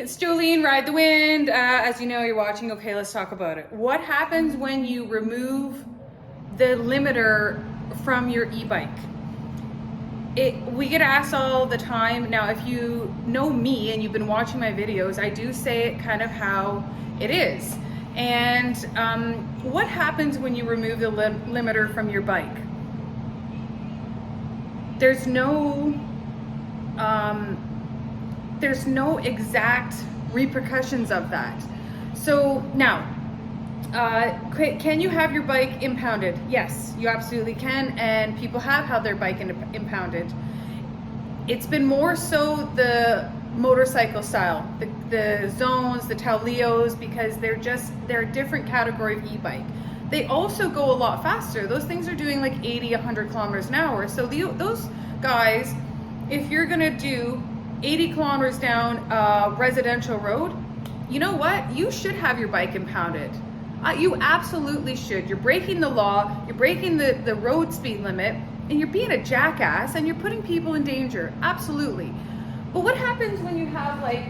It's Jolene, Ride the Wind. As you know, you're watching. Okay, let's talk about it. What happens when you remove the limiter from your e-bike? We get asked all the time. Now, if you know me and you've been watching my videos, I do say it kind of how it is. And what happens when you remove the limiter from your bike? There's no exact repercussions of that. So now, can you have your bike impounded? Yes, you absolutely can, and people have had their bike impounded. It's been more so the motorcycle style, the zones, the Tauleos, because they're a different category of e-bike. They also go a lot faster. Those things are doing like 80, 100 kilometers an hour. So those guys, if you're gonna do 80 kilometers down a residential road, you know what? You should have your bike impounded. You absolutely should. You're breaking the law, you're breaking the road speed limit, and you're being a jackass and you're putting people in danger. Absolutely. But what happens when you have, like,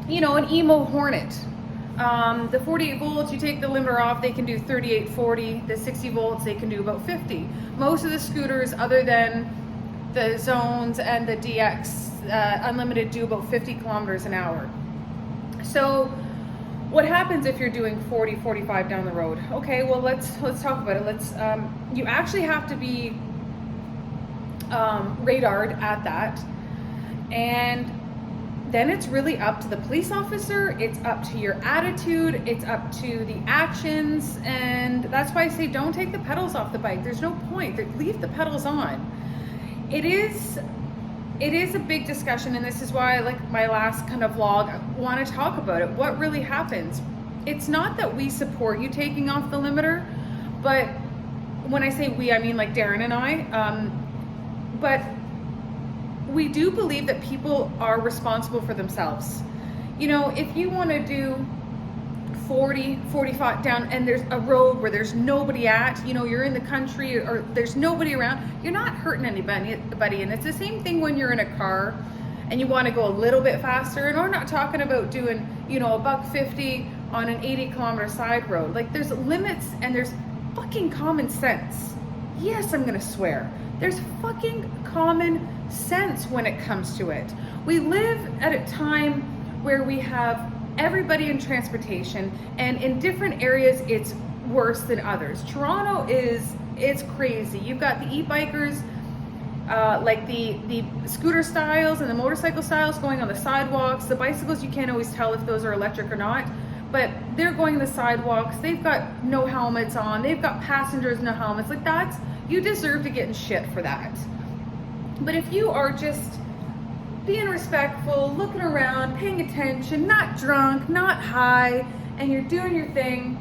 you know, an emo Hornet? The 48 volts, you take the limiter off, they can do 38, 40. The 60 volts, they can do about 50. Most of the scooters, other than the Zones and the DX Unlimited, do about 50 kilometers an hour. So what happens if you're doing 40, 45 down the road? Okay, well, let's talk about it. You actually have to be radared at that, and then it's really up to the police officer, it's up to your attitude, it's up to the actions, and that's why I say don't take the pedals off the bike. There's no point. Leave the pedals on. It is a big discussion, and this is why, like my last kind of vlog, I want to talk about it. What really happens? It's not that we support you taking off the limiter, but when I say we, I mean like Darren and I, but we do believe that people are responsible for themselves. You know, if you want to do 40, 45 down and there's a road where there's nobody at, you know, you're in the country or there's nobody around, you're not hurting anybody. And it's the same thing when you're in a car and you want to go a little bit faster. And we're not talking about doing, you know, $150 on an 80 kilometer side road. Like, there's limits and there's fucking common sense. Yes, I'm going to swear. There's fucking common sense when it comes to it. We live at a time where we have everybody in transportation, and in different areas it's worse than others. Toronto it's crazy. You've got the e-bikers, like the scooter styles and the motorcycle styles going on the sidewalks. The bicycles, you can't always tell if those are electric or not, but they're going the sidewalks. They've got no helmets on. They've got passengers no helmets. Like, you deserve to get in shit for that. But if you are just being respectful, looking around, paying attention, not drunk, not high, and you're doing your thing,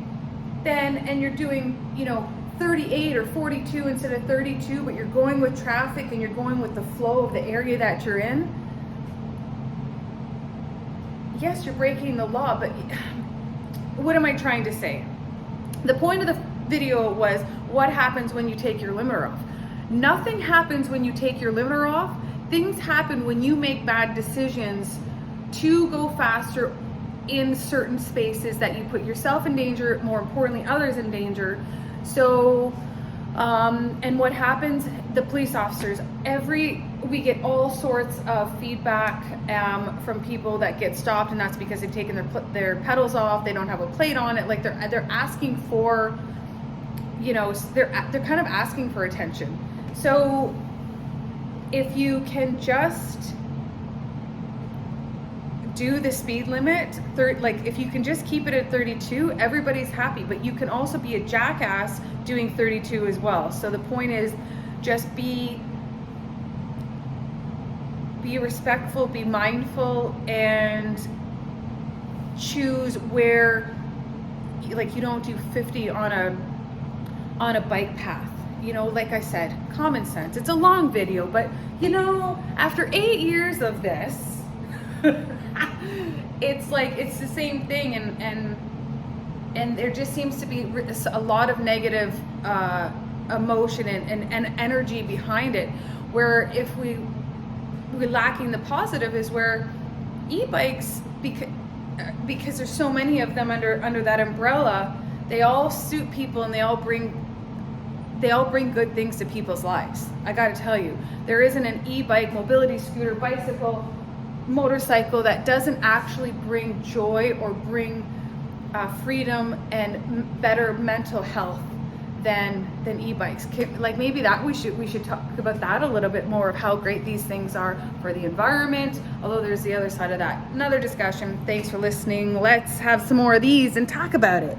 and you're doing, you know, 38 or 42 instead of 32, but you're going with traffic and you're going with the flow of the area that you're in, yes, you're breaking the law. But what am I trying to say? The point of the video was, what happens when you take your limiter off? Nothing happens when you take your limiter off. Things happen when you make bad decisions to go faster in certain spaces that you put yourself in danger, more importantly, others in danger. So, and what happens? The police officers, we get all sorts of feedback from people that get stopped, and that's because they've taken their pedals off. They don't have a plate on it. Like, they're asking for, you know, they're kind of asking for attention. So if you can just do the speed limit, like if you can just keep it at 32, everybody's happy. But you can also be a jackass doing 32 as well. So the point is, just be respectful, be mindful, and choose where, like, you don't do 50 on a bike path. You know, like I said, common sense. It's a long video, but you know, after 8 years of this, it's like, it's the same thing, and there just seems to be a lot of negative emotion and energy behind it, where if we're lacking the positive, is where E-bikes, because there's so many of them under that umbrella, they all suit people and they all bring good things to people's lives. I got to tell you, there isn't an e-bike, mobility scooter, bicycle, motorcycle that doesn't actually bring joy or bring freedom and better mental health than e-bikes. Like maybe that we should talk about that a little bit more, of how great these things are for the environment, although there's the other side of that. Another discussion. Thanks for listening. Let's have some more of these and talk about it.